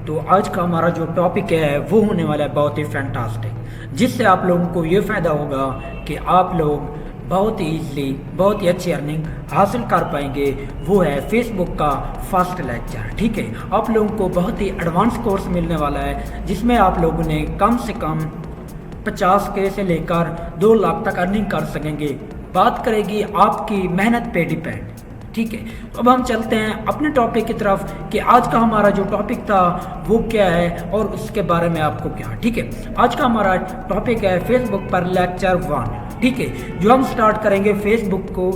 तो आज का हमारा जो टॉपिक है वो होने वाला है बहुत ही फैंटास्टिक, जिससे आप लोगों को ये फ़ायदा होगा कि आप लोग बहुत ही ईजिली बहुत ही अच्छी अर्निंग हासिल कर पाएंगे। वो है फेसबुक का फर्स्ट लेक्चर। ठीक है, आप लोगों को बहुत ही एडवांस कोर्स मिलने वाला है, जिसमें आप लोगों ने कम से कम 50K से लेकर 2 लाख तक अर्निंग कर सकेंगे। बात करेगी आपकी मेहनत पे डिपेंड। ठीक है, तो अब हम चलते हैं अपने टॉपिक की तरफ कि आज का हमारा जो टॉपिक था वो क्या है और उसके बारे में आपको क्या। ठीक है, आज का हमारा टॉपिक है फेसबुक पर लेक्चर 1। ठीक है, जो हम स्टार्ट करेंगे फेसबुक को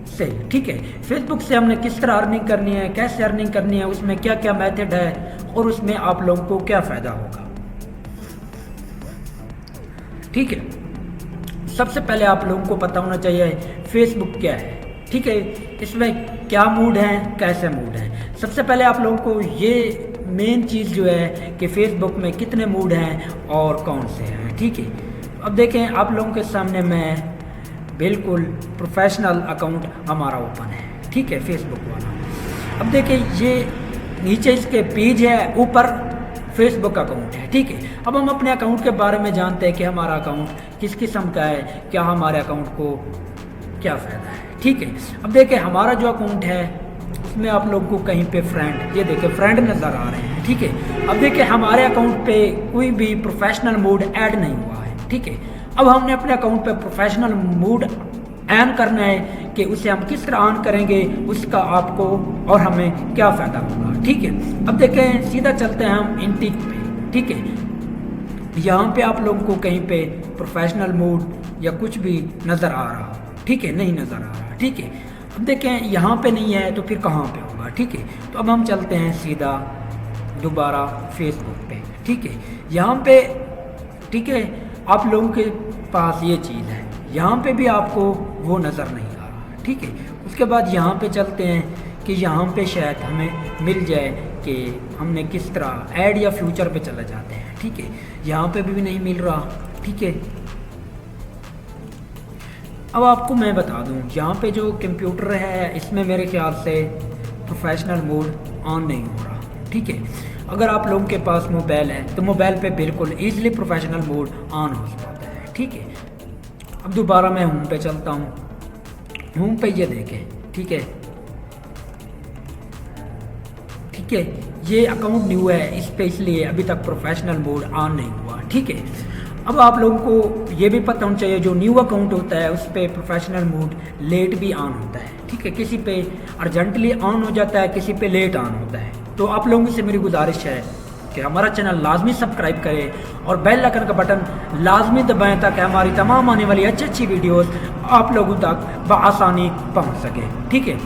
से। ठीक है, फेसबुक से हमने किस तरह अर्निंग करनी है, कैसे अर्निंग करनी है, उसमें क्या क्या मेथड है और उसमें आप लोगों को क्या फ़ायदा होगा। ठीक है, सबसे पहले आप लोगों को पता होना चाहिए फेसबुक क्या है। ठीक है, इसमें क्या मूड है, कैसे मूड है। सबसे पहले आप लोगों को ये मेन चीज़ जो है कि फेसबुक में कितने मूड हैं और कौन से हैं। ठीक है, अब देखें आप लोगों के सामने मैं बिल्कुल प्रोफेशनल अकाउंट हमारा ओपन है। ठीक है, फेसबुक वाला। अब देखें ये नीचे इसके पेज है, ऊपर फेसबुक अकाउंट है। ठीक है, अब हम अपने अकाउंट के बारे में जानते हैं कि हमारा अकाउंट किस किस्म का है, क्या हमारे अकाउंट को क्या फ़ायदा है। ठीक है, अब देखें हमारा जो अकाउंट है उसमें आप लोगों को कहीं पे फ्रेंड, ये देखें फ्रेंड नज़र आ रहे हैं। ठीक है, अब देखें हमारे अकाउंट पे कोई भी प्रोफेशनल मोड ऐड नहीं हुआ है। ठीक है, अब हमने अपने अकाउंट पे प्रोफेशनल मोड ऑन करना है कि उसे हम किस तरह ऑन करेंगे, उसका आपको और हमें क्या फ़ायदा होगा। ठीक है, अब देखें सीधा चलते हैं हम इंटिक पे। ठीक है, यहाँ पे आप लोगों को कहीं पे प्रोफेशनल मोड या कुछ भी नज़र आ रहा हो। ठीक है, नहीं नज़र आ रहा। ठीक है, अब देखें यहाँ पे नहीं है तो फिर कहाँ पे होगा। ठीक है, तो अब हम चलते हैं सीधा दोबारा फेसबुक पे। ठीक है, यहाँ पे ठीक है आप लोगों के पास ये चीज़ है, यहाँ पे भी आपको वो नज़र नहीं आ रहा। ठीक है, उसके बाद यहाँ पे चलते हैं कि यहाँ पे शायद हमें मिल जाए कि हमने किस तरह ऐड या फ्यूचर पे चले जाते हैं। ठीक है, यहाँ पे भी नहीं मिल रहा। ठीक है, अब आपको मैं बता दूं यहाँ पे जो कंप्यूटर है इसमें मेरे ख्याल से प्रोफेशनल मोड ऑन नहीं हो रहा। ठीक है, अगर आप लोगों के पास मोबाइल है तो मोबाइल पे बिल्कुल ईजिली प्रोफेशनल मोड ऑन हो जाता है। ठीक है, अब दोबारा मैं होम पे चलता हूँ। होम पे ये देखें। ठीक है, ठीक है, ये अकाउंट न्यू है, इस पे इसलिए अभी तक प्रोफेशनल मोड ऑन नहीं हुआ। ठीक है, अब आप लोगों को ये भी पता होना चाहिए जो न्यू अकाउंट होता है उस पर प्रोफेशनल मोड लेट भी ऑन होता है। ठीक है, किसी पे अर्जेंटली ऑन हो जाता है, किसी पे लेट ऑन होता है। तो आप लोगों से मेरी गुजारिश है कि हमारा चैनल लाजमी सब्सक्राइब करें और बेल आइकन का बटन लाजमी दबाएं ताकि हमारी तमाम आने वाली अच्छी अच्छी वीडियोस आप लोगों तक बआसानी पहुंच सके। ठीक है,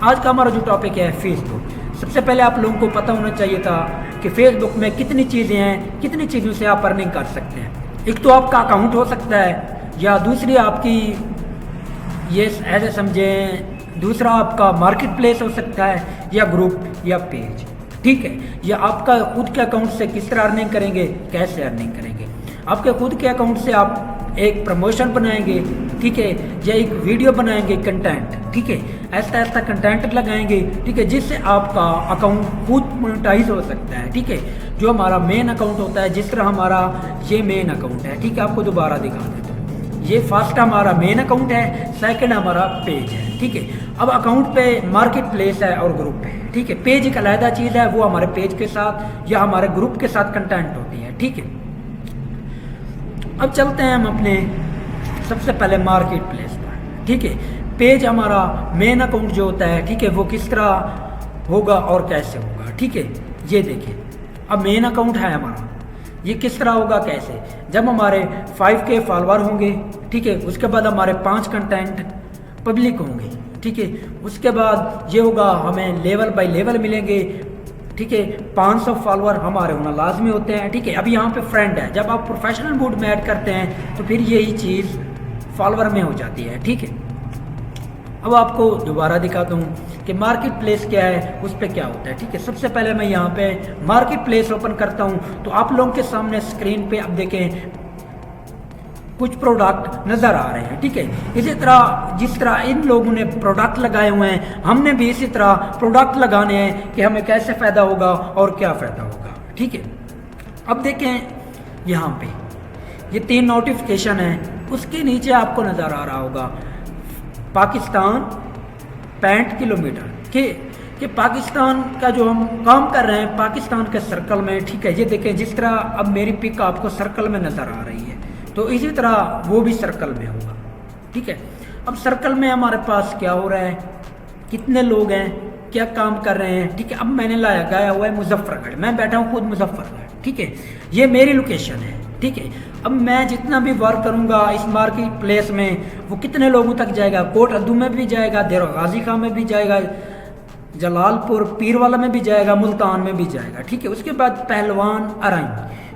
आज का हमारा जो टॉपिक है फेसबुक। सबसे पहले आप लोगों को पता होना चाहिए था कि फेसबुक में कितनी चीज़ें हैं, कितनी चीज़ों से आप अर्निंग कर सकते हैं। एक तो आपका अकाउंट हो सकता है, या दूसरी आपकी ये ऐसे समझें दूसरा आपका मार्केट प्लेस हो सकता है, या ग्रुप या पेज। ठीक है, या आपका खुद के अकाउंट से किस तरह अर्निंग करेंगे, कैसे अर्निंग करेंगे। आपके खुद के अकाउंट से आप एक प्रमोशन बनाएंगे। ठीक है, या एक वीडियो बनाएंगे कंटेंट। ठीक है, ऐसा ऐसा कंटेंट लगाएंगे। ठीक है, जिससे आपका अकाउंट खुद मोनेटाइज हो सकता है। ठीक है, जो हमारा मेन अकाउंट होता है, जिस तरह हमारा ये मेन अकाउंट है। ठीक है, आपको दोबारा दिखा देता हूँ। ये फर्स्ट हमारा मेन अकाउंट है, सेकंड हमारा पेज है। ठीक है, अब अकाउंट पे मार्केट प्लेस है और ग्रुप है। ठीक है, पेज एक अलहदा चीज़ है, वो हमारे पेज के साथ या हमारे ग्रुप के साथ कंटेंट होती है। ठीक है, अब चलते हैं हम अपने सबसे पहले मार्केट प्लेस पर। ठीक है, पेज हमारा मेन अकाउंट जो होता है, ठीक है, वो किस तरह होगा और कैसे होगा। ठीक है, ये देखिए अब मेन अकाउंट है हमारा, ये किस तरह होगा कैसे, जब हमारे 5K फॉलोअर होंगे। ठीक है, उसके बाद हमारे 5 कंटेंट पब्लिक होंगे। ठीक है, उसके बाद ये होगा हमें लेवल बाय लेवल मिलेंगे। ठीक है, 500 फॉलोअर हमारे होना लाजमी होते हैं। ठीक है, अब यहाँ पे फ्रेंड है, जब आप प्रोफेशनल मोड में ऐड करते हैं तो फिर यही चीज़ फॉलोअर में हो जाती है। ठीक है, अब आपको दोबारा दिखाता हूँ कि मार्केट प्लेस क्या है, उस पर क्या होता है। ठीक है, सबसे पहले मैं यहाँ पे मार्केट प्लेस ओपन करता हूँ तो आप लोगों के सामने स्क्रीन पे अब देखें कुछ प्रोडक्ट नज़र आ रहे हैं। ठीक है, इसी तरह जिस तरह इन लोगों ने प्रोडक्ट लगाए हुए हैं, हमने भी इसी तरह प्रोडक्ट लगाने हैं कि हमें कैसे फ़ायदा होगा और क्या फ़ायदा होगा। ठीक है। अब देखें यहाँ पे ये 3 नोटिफिकेशन है, उसके नीचे आपको नज़र आ रहा होगा पाकिस्तान 65 किलोमीटर कि पाकिस्तान का जो हम काम कर रहे हैं पाकिस्तान के सर्कल में, ठीक है। ये देखें जिस तरह अब मेरी पिक आपको सर्कल में नज़र आ रही है, तो इसी तरह वो भी सर्कल में होगा, ठीक है। अब सर्कल में हमारे पास क्या हो रहा है, कितने लोग हैं, क्या काम कर रहे हैं, ठीक है। अब मैंने गया हुआ है मुजफ्फरगढ़, मैं बैठा हूँ खुद मुजफ्फरगढ़, ठीक है। ये मेरी लोकेशन है, ठीक है। अब मैं जितना भी वर्क करूँगा इस मार्केट प्लेस में वो कितने लोगों तक जाएगा, कोट अद्दू में भी जाएगा, देर गाजी खां में भी जाएगा, जलालपुर पीरवाला में भी जाएगा, मुल्तान में भी जाएगा, ठीक है। उसके बाद पहलवान अराई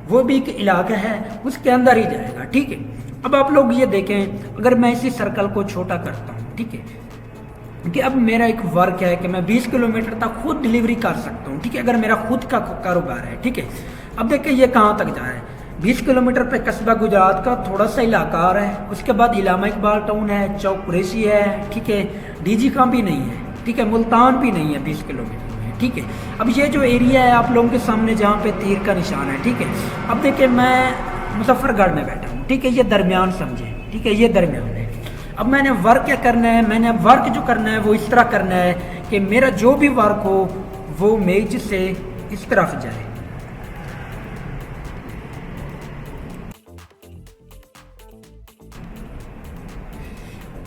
वो भी एक इलाका है, उसके अंदर ही जाएगा, ठीक है। अब आप लोग ये देखें, अगर मैं इसी सर्कल को छोटा करता हूँ, ठीक है, कि अब मेरा एक वर्क है कि मैं 20 किलोमीटर तक खुद डिलीवरी कर सकता हूँ, ठीक है, अगर मेरा खुद का कारोबार है, ठीक है। अब देखिए ये कहाँ तक जा रहा है, 20 किलोमीटर पे कस्बा गुजरात का थोड़ा सा इलाका आ रहा है, उसके बाद इलामा इकबाल टाउन है, चौक कुरैशी है, ठीक है, डीजी खां भी नहीं है, ठीक है, मुल्तान भी नहीं है 20 किलोमीटर में, ठीक है। अब ये जो एरिया है आप लोगों के सामने जहाँ पे तीर का निशान है, ठीक है। अब देखिए मैं मुजफ्फरगढ़ में बैठा हूँ, ठीक है, ये दरमियान समझे, ठीक है, ये दरमियान है। अब मैंने वर्क क्या करना है, मैंने वर्क जो करना है वो इस तरह करना है कि मेरा जो भी वर्क हो वो मेज से इस तरफ जाए,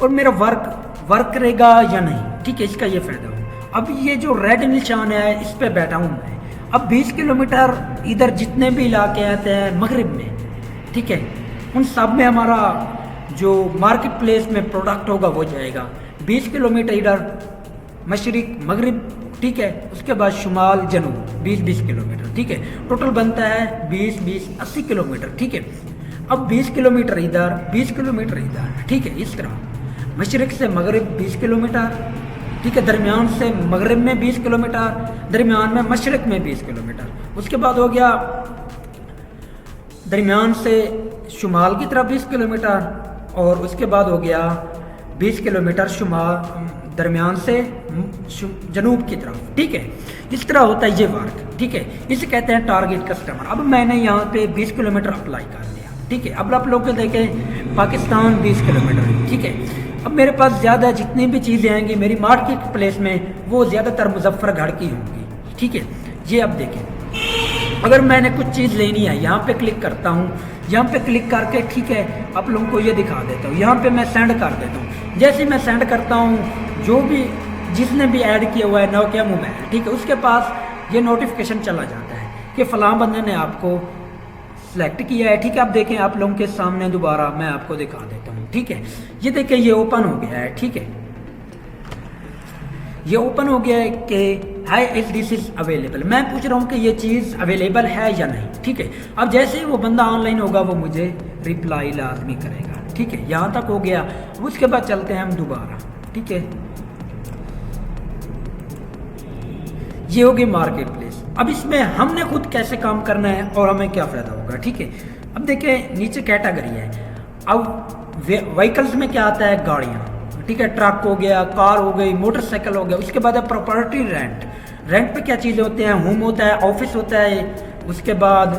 और मेरा वर्क करेगा या नहीं, ठीक है, इसका ये फायदा हो। अब ये जो रेड निशान है इस पे बैठा हूँ मैं। अब 20 किलोमीटर इधर जितने भी इलाके आते हैं मगरिब में, ठीक है, उन सब में हमारा जो मार्केट प्लेस में प्रोडक्ट होगा वो जाएगा। 20 किलोमीटर इधर मशरिक मगरिब, ठीक है, उसके बाद शुमाल जनूब 20-20 किलोमीटर, ठीक है, टोटल बनता है 20-20 80 किलोमीटर, ठीक है। अब 20 किलोमीटर इधर 20 किलोमीटर इधर, ठीक है, इस तरह मशरिक से मगरिब 20 किलोमीटर, ठीक है, दरमियान से मगरिब में 20 किलोमीटर, दरमियान में मशरिक में 20 किलोमीटर, उसके बाद हो गया दरमियान से शुमाल की तरफ 20 किलोमीटर, और उसके बाद हो गया 20 किलोमीटर शुमाल दरमियान से जनूब की तरफ, ठीक है। इस तरह होता है ये वर्क, ठीक है, इसे कहते हैं टारगेट कस्टमर। अब मैंने यहाँ पे 20 किलोमीटर अप्लाई कर दिया, ठीक है। अब आप लोग को देखें पाकिस्तान 20 किलोमीटर, ठीक है। अब मेरे पास ज़्यादा जितनी भी चीज़ें आएंगी मेरी मार्केट प्लेस में वो ज़्यादातर मुजफ्फरगढ़ की होंगी, ठीक है। ये अब देखें, अगर मैंने कुछ चीज़ लेनी है यहाँ पे क्लिक करता हूँ, यहाँ पे क्लिक करके, ठीक है, आप लोगों को ये दिखा देता हूँ, यहाँ पे मैं सेंड कर देता हूँ। जैसे मैं सेंड करता हूँ जो भी जिसने भी ऐड किया हुआ है नोकिया मोबाइल, ठीक है, उसके पास ये नोटिफिकेशन चला जाता है कि फ़लाँ बंदे ने आपको सेलेक्ट किया है, ठीक है। अब देखें आप लोगों के सामने दोबारा मैं आपको दिखा देता हूँ, ठीक है। ये देखें ये ओपन हो गया है, ठीक है, ये ओपन हो गया है कि high is this is available. मैं पूछ रहा हूँ कि ये चीज़ अवेलेबल है या नहीं, ठीक है। अब जैसे ही वो बंदा ऑनलाइन होगा वो मुझे रिप्लाई लाजमी करेगा, ठीक है। यहाँ तक हो गया, उसके बाद चलते हैं हम दोबारा, ठीक है। ये होगी मार्केट प्लेस। अब इसमें हमने खुद कैसे काम करना है और हमें क्या फ़ायदा होगा, ठीक है। अब देखें नीचे कैटेगरी है। अब व्हीकल्स में क्या आता है, गाड़ियाँ, ठीक है, ट्रक हो गया, कार हो गई, मोटरसाइकिल हो गया। उसके बाद है प्रॉपर्टी रेंट। रेंट पे क्या चीज़ें होते हैं, होम होता है, ऑफिस होता है, उसके बाद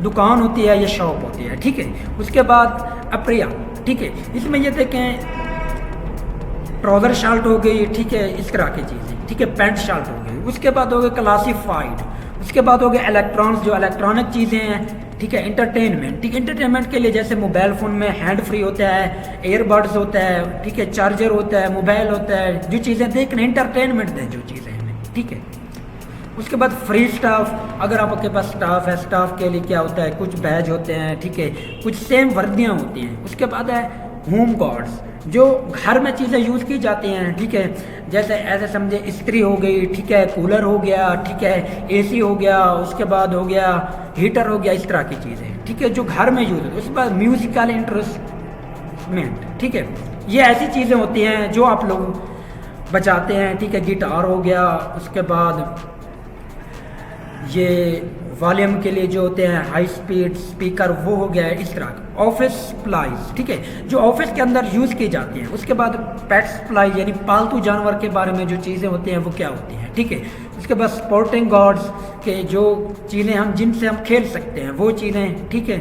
दुकान होती है या शॉप होती है, ठीक है। उसके बाद अप्रिया, ठीक है, इसमें ये देखें ट्राउज़र शर्ट हो गई, ठीक है, इस तरह की चीज़ें, ठीक है, पैंट शर्ट हो गई। उसके बाद हो गए क्लासीफाइड, उसके बाद हो गए इलेक्ट्रॉनिक्स, जो इलेक्ट्रॉनिक चीज़ें हैं, ठीक है। एंटरटेनमेंट, ठीक है, एंटरटेनमेंट के लिए जैसे मोबाइल फ़ोन में हैंड फ्री होता है, एयरबड्स होता है, ठीक है, चार्जर होता है, मोबाइल होता है, जो चीज़ें देखने एंटरटेनमेंट दें जो चीज़ें हमें, ठीक है। उसके बाद फ्री स्टाफ, अगर आपके पास स्टाफ है, स्टाफ के लिए क्या होता है, कुछ बैज होते हैं, ठीक है, कुछ सेम वर्दियाँ होती हैं। उसके बाद है होम गार्ड्स, जो घर में चीज़ें यूज़ की जाती हैं, ठीक है, जैसे ऐसे समझे इस्त्री हो गई, ठीक है, कूलर हो गया, ठीक है, एसी हो गया, उसके बाद हो गया हीटर हो गया, इस तरह की चीज़ें, ठीक है, जो घर में यूज़ होती है। उसके बाद म्यूज़िकल इंस्ट्रूमेंट, ठीक है, ये ऐसी चीज़ें होती हैं जो आप लोग बजाते हैं, ठीक है, गिटार हो गया। उसके बाद ये वॉल्यूम के लिए जो होते हैं हाई स्पीड स्पीकर, वो हो गया है इस तरह। ऑफिस सप्लाईज, ठीक है, जो ऑफिस के अंदर यूज़ की जाती हैं। उसके बाद पेट सप्लाई यानी पालतू जानवर के बारे में जो चीज़ें होती हैं वो क्या होती हैं, ठीक है। उसके बाद स्पोर्टिंग गॉड्स के जो चीज़ें हम जिनसे हम खेल सकते हैं वो चीज़ें, ठीक है।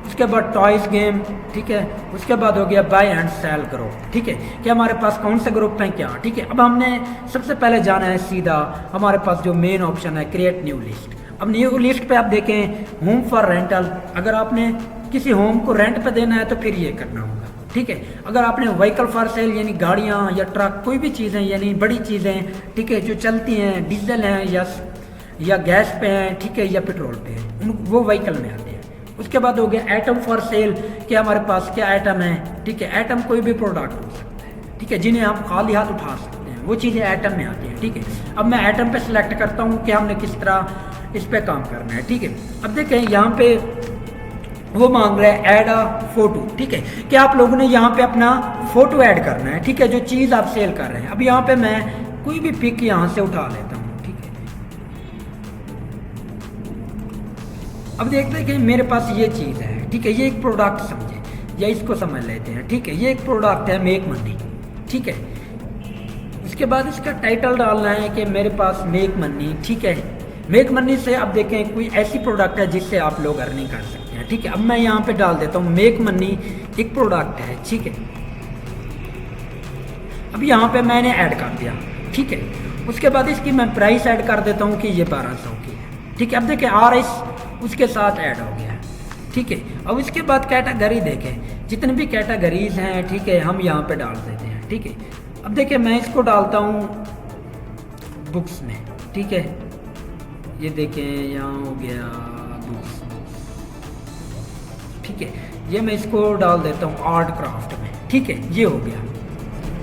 उसके बाद टॉयज गेम, ठीक है। उसके बाद हो गया बाय एंड सेल ग्रुप, ठीक है, कि हमारे पास कौन से ग्रुप हैं क्या, ठीक है। अब हमने सबसे पहले जाना है सीधा हमारे पास जो मेन ऑप्शन है क्रिएट न्यू लिस्ट। अब न्यू लिस्ट पे आप देखें होम फॉर रेंटल, अगर आपने किसी होम को रेंट पे देना है तो फिर ये करना होगा, ठीक है। अगर आपने व्हीकल फॉर सेल यानी गाड़ियाँ या ट्रक कोई भी चीज़ें यानी बड़ी चीज़ें, ठीक है, जो चलती हैं डीजल हैं या गैस पे हैं, ठीक है, या पेट्रोल पे हैं, वो व्हीकल में आते हैं। उसके बाद हो गया आइटम फॉर सेल कि हमारे पास क्या आइटम है, ठीक है। आइटम कोई भी प्रोडक्ट हो सकता है, ठीक है, जिन्हें आप खाली हाथ उठा सकते हैं, वो चीज़ें आइटम में आती हैं, ठीक है। अब मैं आइटम पे सिलेक्ट करता हूँ कि हमने किस तरह इस पे काम करना है, ठीक है। अब देखें यहाँ पे वो मांग रहा है ऐड अ फोटो, ठीक है, कि आप लोगों ने यहाँ पे अपना फोटो ऐड करना है, ठीक है, जो चीज़ आप सेल कर रहे हैं। अब यहाँ पे मैं कोई भी पिक यहाँ से उठा लेता हूँ, ठीक है। अब देखते हैं कि मेरे पास ये चीज़ है, ठीक है, ये एक प्रोडक्ट समझे या इसको समझ लेते हैं, ठीक है। ये एक प्रोडक्ट है मेक मनी, ठीक है। उसके बाद इसका टाइटल डालना है कि मेरे पास मेक मनी, ठीक है। मेक मनी से आप देखें कोई ऐसी प्रोडक्ट है जिससे आप लोग अर्निंग कर सकते हैं, ठीक है। अब मैं यहाँ पे डाल देता हूँ मेक मनी एक प्रोडक्ट है, ठीक है। अब यहाँ पे मैंने ऐड कर दिया, ठीक है। उसके बाद इसकी मैं प्राइस ऐड कर देता हूँ कि ये 1200 की है, ठीक है। अब देखें RS उसके साथ ऐड हो गया, ठीक है। अब इसके बाद कैटेगरी देखें, जितने भी कैटेगरीज हैं, ठीक है, हम यहाँ पे डाल देते हैं, ठीक है। अब देखिए मैं इसको डालता हूँ बुक्स में, ठीक है। ये देखें यहाँ हो गया बुक्स, ठीक है। ये मैं इसको डाल देता हूँ आर्ट क्राफ्ट में, ठीक है, ये हो गया।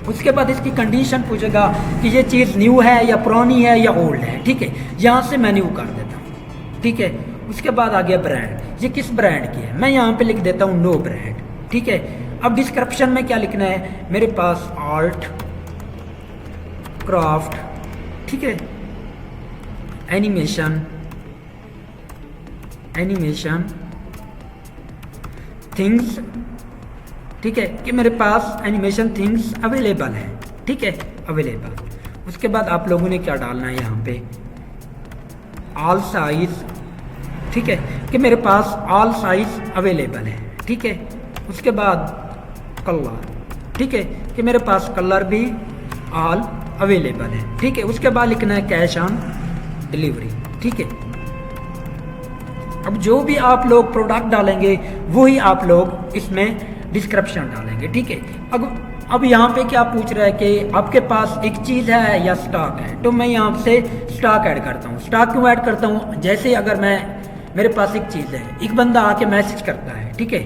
उसके बाद इसकी कंडीशन पूछेगा कि ये चीज़ न्यू है या पुरानी है या ओल्ड है, ठीक है। यहाँ से मैं न्यू कर देता हूँ, ठीक है। उसके बाद आ गया ब्रांड, ये किस ब्रांड की है, मैं यहाँ पे लिख देता हूँ नो ब्रांड, ठीक है। अब डिस्क्रिप्शन में क्या लिखना है, मेरे पास आर्ट क्राफ्ट, ठीक है, एनिमेशन थिंग्स, ठीक है, कि मेरे पास एनिमेशन थिंग्स अवेलेबल है, ठीक है, अवेलेबल। उसके बाद आप लोगों ने क्या डालना है यहाँ पे ऑल साइज, ठीक है, कि मेरे पास ऑल साइज अवेलेबल है, ठीक है। उसके बाद कलर, ठीक है, कि मेरे पास कलर भी ऑल अवेलेबल है, ठीक है। उसके बाद लिखना है कैश ऑन डिलीवरी, ठीक है। अब जो भी आप लोग प्रोडक्ट डालेंगे वही आप लोग इसमें डिस्क्रिप्शन डालेंगे, ठीक है। अब यहाँ पे क्या पूछ रहा है कि आपके पास एक चीज़ है या स्टॉक है, तो मैं यहाँ से स्टॉक ऐड करता हूँ। स्टॉक क्यों ऐड करता हूँ, जैसे अगर मेरे पास एक चीज़ है, एक बंदा आके मैसेज करता है, ठीक है,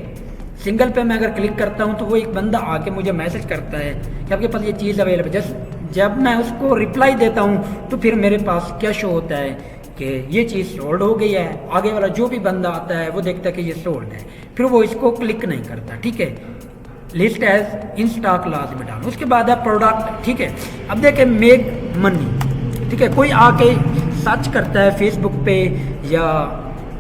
सिंगल पे मैं अगर क्लिक करता हूँ तो वो एक बंदा आके मुझे मैसेज करता है कि आपके पास ये चीज़ अवेलेबल है। जब मैं उसको रिप्लाई देता हूँ तो फिर मेरे पास क्या शो होता है कि ये चीज़ सोल्ड हो गई है। आगे वाला जो भी बंदा आता है वो देखता है कि ये सोल्ड है, फिर वो इसको क्लिक नहीं करता, ठीक है। लिस्ट एज इन स्टॉक लाजमी डालो। उसके बाद है प्रोडक्ट, ठीक है। अब देखें मेक मनी, ठीक है, कोई आके सर्च करता है फेसबुक पे या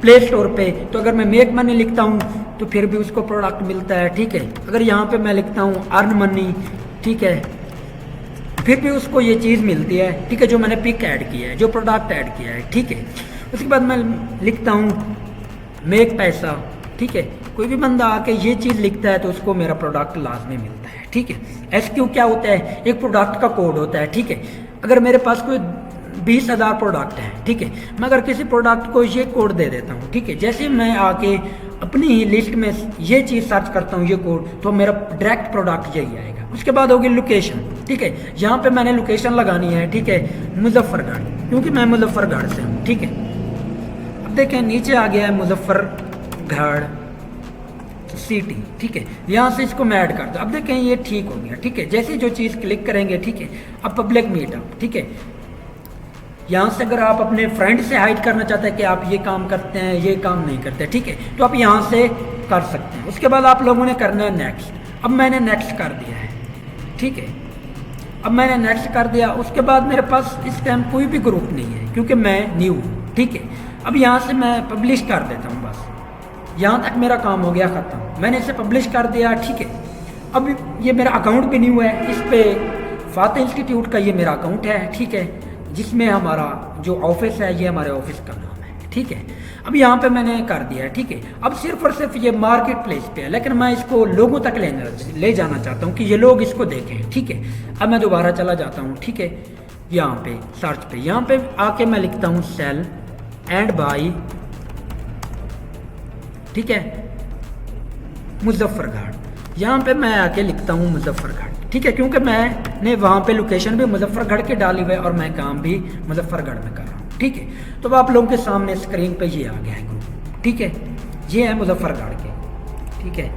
प्ले स्टोर पे, तो अगर मैं मेक मनी लिखता हूँ तो फिर भी उसको प्रोडक्ट मिलता है, ठीक है। अगर यहाँ पे मैं लिखता हूँ अर्न मनी, ठीक है, फिर भी उसको ये चीज़ मिलती है, ठीक है, जो मैंने पिक ऐड किया है, जो प्रोडक्ट ऐड किया है, ठीक है। उसके बाद मैं लिखता हूँ मेक पैसा, ठीक है। कोई भी बंदा आके ये चीज़ लिखता है तो उसको मेरा प्रोडक्ट लाजमी मिलता है, ठीक है। SQ क्या होता है, एक प्रोडक्ट का कोड होता है, ठीक है। अगर मेरे पास कोई 20,000 प्रोडक्ट है, ठीक है, मैं अगर किसी प्रोडक्ट को ये कोड दे देता हूँ, ठीक है, जैसे मैं आके अपनी ही लिस्ट में ये चीज़ सर्च करता हूँ ये कोड, तो मेरा डायरेक्ट प्रोडक्ट यही आएगा। उसके बाद होगी लोकेशन, ठीक है, यहाँ पे मैंने लोकेशन लगानी है, ठीक है, मुजफ्फरगढ़, क्योंकि मैं मुजफ्फरगढ़ से हूँ, ठीक है। अब देखें नीचे आ गया है मुजफ्फरगढ़ सिटी, ठीक है, यहाँ से इसको मैं ऐड कर दूँ। अब देखें ये ठीक हो गया, ठीक है। जैसे जो चीज़ क्लिक करेंगे, ठीक है। अब पब्लिक मीटअप, ठीक है, यहाँ से अगर आप अपने फ्रेंड से हाइड करना चाहते हैं कि आप ये काम करते हैं, ये काम नहीं करते, ठीक है, तो आप यहाँ से कर सकते हैं। उसके बाद आप लोगों ने करना है नेक्स्ट। अब मैंने नेक्स्ट कर दिया है, ठीक है। अब मैंने नेक्स्ट कर दिया। उसके बाद मेरे पास इस टाइम कोई भी ग्रुप नहीं है क्योंकि मैं न्यू हूँ, ठीक है। अब यहाँ से मैं पब्लिश कर देता हूँ, बस यहाँ तक मेरा काम हो गया ख़त्म। मैंने इसे पब्लिश कर दिया, ठीक है। अब ये मेरा अकाउंट भी न्यू है, इस पर फातिह इंस्टीट्यूट का ये मेरा अकाउंट है, ठीक है, जिसमें हमारा जो ऑफिस है ये हमारे ऑफिस का नाम है, ठीक है। अब यहाँ पे मैंने कर दिया है, ठीक है। अब सिर्फ और सिर्फ ये मार्केट प्लेस पे है, लेकिन मैं इसको लोगों तक ले जाना चाहता हूँ कि ये लोग इसको देखें, ठीक है। अब मैं दोबारा चला जाता हूँ, ठीक है, यहाँ पे सर्च पे, यहाँ पे आके मैं लिखता हूँ सेल एंड बाई, ठीक है, मुजफ्फरगढ़। यहाँ पे मैं आके लिखता हूँ मुजफ्फरगढ़, ठीक है, क्योंकि मैंने वहाँ पे लोकेशन भी मुजफ्फरगढ़ के डाली हुई है और मैं काम भी मुजफ्फरगढ़ में कर रहा हूँ, ठीक है। तो अब आप लोगों के सामने स्क्रीन पे ये आ गया है ग्रुप, ठीक है, ये है मुजफ्फरगढ़ के, ठीक है।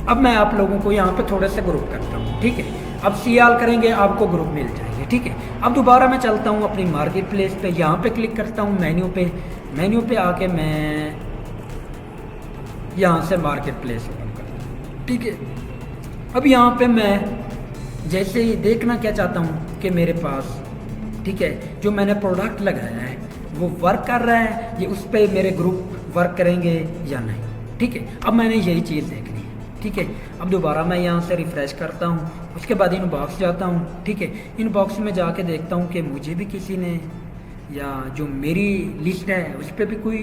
अब मैं आप लोगों को यहाँ पे थोड़े से ग्रुप करता हूँ, ठीक है। अब सियाल करेंगे आपको ग्रुप मिल जाएंगे, ठीक है। अब दोबारा मैं चलता हूँ अपनी मार्केट प्लेस पे, यहाँ पे क्लिक करता हूँ मेन्यू पे आके मैं यहाँ से मार्केट प्लेस ओपन करता हूँ, ठीक है। अब यहाँ पे मैं जैसे ही देखना क्या चाहता हूँ कि मेरे पास, ठीक है, जो मैंने प्रोडक्ट लगाया है वो वर्क कर रहा है, ये उस पर मेरे ग्रुप वर्क करेंगे या नहीं, ठीक है। अब मैंने यही चीज़ देखनी है, ठीक है। अब दोबारा मैं यहाँ से रिफ़्रेश करता हूँ, उसके बाद इनबॉक्स जाता हूँ, ठीक है। इनबॉक्स में जाके देखता हूँ कि मुझे भी किसी ने, या जो मेरी लिस्ट है उस पर भी कोई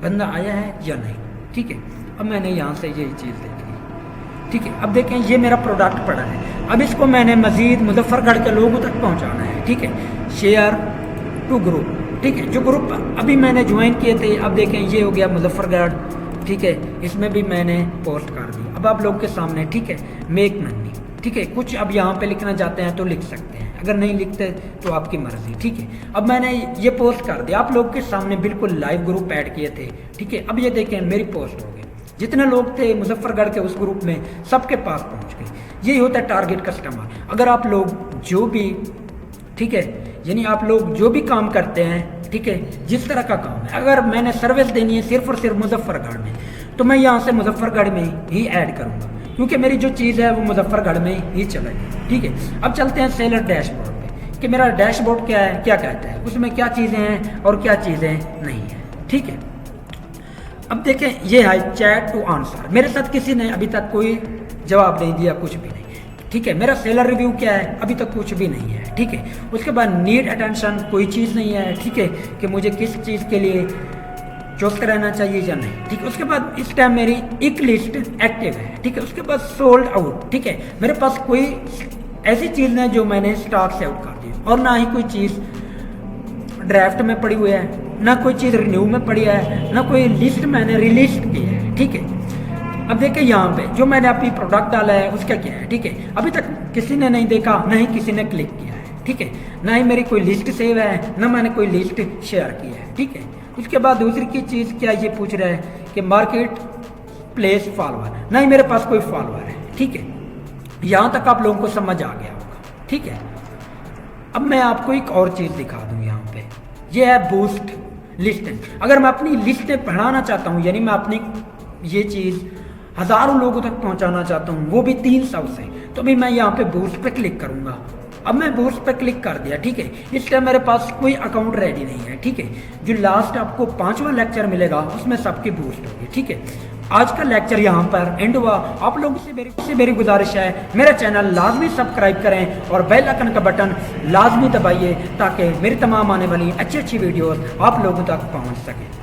बंदा आया है या नहीं, ठीक है। अब मैंने यहाँ से यही चीज़ देखी, ठीक है। अब देखें ये मेरा प्रोडक्ट पड़ा है, अब इसको मैंने मज़ीद मुजफ्फरगढ़ के लोगों तक पहुँचाना है, ठीक है। शेयर टू ग्रुप, ठीक है, जो ग्रुप अभी मैंने ज्वाइन किए थे, अब देखें ये हो गया मुजफ्फरगढ़, ठीक है, इसमें भी मैंने पोस्ट कर दी। अब आप लोगों के सामने, ठीक है, मेक मनी, ठीक है, कुछ अब यहाँ पे लिखना चाहते हैं तो लिख सकते हैं, अगर नहीं लिखते तो आपकी मर्जी, ठीक है। अब मैंने ये पोस्ट कर दिया, आप लोग के सामने बिल्कुल लाइव ग्रुप ऐड किए थे, ठीक है। अब ये देखें मेरी पोस्ट हो गई, जितने लोग थे मुजफ्फरगढ़ के उस ग्रुप में सबके पास पहुंच गई। यही होता है टारगेट कस्टमर। अगर आप लोग जो भी, ठीक है, यानी आप लोग जो भी काम करते हैं, ठीक है, जिस तरह का काम है, अगर मैंने सर्विस देनी है सिर्फ और सिर्फ मुजफ्फरगढ़ में, तो मैं यहाँ से मुजफ्फरगढ़ में ही ऐड करूँगा, क्योंकि मेरी जो चीज़ है वो मुजफ्फरगढ़ में ही चलेगी, ठीक है। अब चलते हैं सेलर डैशबोर्ड पे कि मेरा डैशबोर्ड क्या है, क्या कहता है, उसमें क्या चीज़ें हैं और क्या चीज़ें नहीं हैं, ठीक है। अब देखें ये है चैट टू आंसर, मेरे साथ किसी ने अभी तक कोई जवाब नहीं दिया, कुछ भी नहीं, ठीक है। मेरा सेलर रिव्यू क्या है, अभी तक कुछ भी नहीं है, ठीक है। उसके बाद नीड अटेंशन, कोई चीज़ नहीं है, ठीक है, कि मुझे किस चीज़ के लिए चौस्त रहना चाहिए या नहीं, ठीक है। उसके बाद इस टाइम मेरी एक लिस्ट एक्टिव है, ठीक है। उसके बाद सोल्ड आउट, ठीक है, मेरे पास कोई ऐसी चीज़ नहीं जो मैंने स्टॉक से आउट कर दी, और ना ही कोई चीज़ ड्राफ्ट में पड़ी हुई है, ना कोई चीज़ रिन्यू में पड़ी है, ना कोई लिस्ट मैंने रिलिस्ट की है, ठीक है। अब देखिए यहाँ पे जो मैंने अपनी प्रोडक्ट डाला है उसका क्या है, ठीक है, अभी तक किसी ने नहीं देखा, ना ही किसी ने क्लिक किया है, ठीक है, ना ही मेरी कोई लिस्ट सेव है, ना मैंने कोई लिस्ट शेयर की है, ठीक है। उसके बाद दूसरी की चीज़ क्या ये पूछ रहा है कि मार्केट प्लेस फॉलोअर, ना ही मेरे पास कोई फॉलोअर है, ठीक है। यहाँ तक आप लोगों को समझ आ गया होगा, ठीक है। अब मैं आपको एक और चीज़ दिखा दूँ यहाँ पे, ये है बूस्ट लिस्टें। अगर मैं अपनी लिस्टें बढ़ाना चाहता हूँ, यानी मैं अपनी ये चीज़ हज़ारों लोगों तक पहुँचाना चाहता हूँ, वो भी 300 से, तो भी मैं यहाँ पे बूस्ट पे क्लिक करूँगा। अब मैं बूस्ट पे क्लिक कर दिया, ठीक है। इस टाइम मेरे पास कोई अकाउंट रेडी नहीं है, ठीक है। जो लास्ट आपको 5वां लेक्चर मिलेगा उसमें सबकी बूस्ट होगी, ठीक है। आज का लेक्चर यहाँ पर एंड हुआ। आप लोगों से मेरी गुजारिश है, मेरा चैनल लाजमी सब्सक्राइब करें और बेल आइकन का बटन लाजमी दबाइए, ताकि मेरी तमाम आने वाली अच्छी वीडियोस आप लोगों तक पहुँच सकें।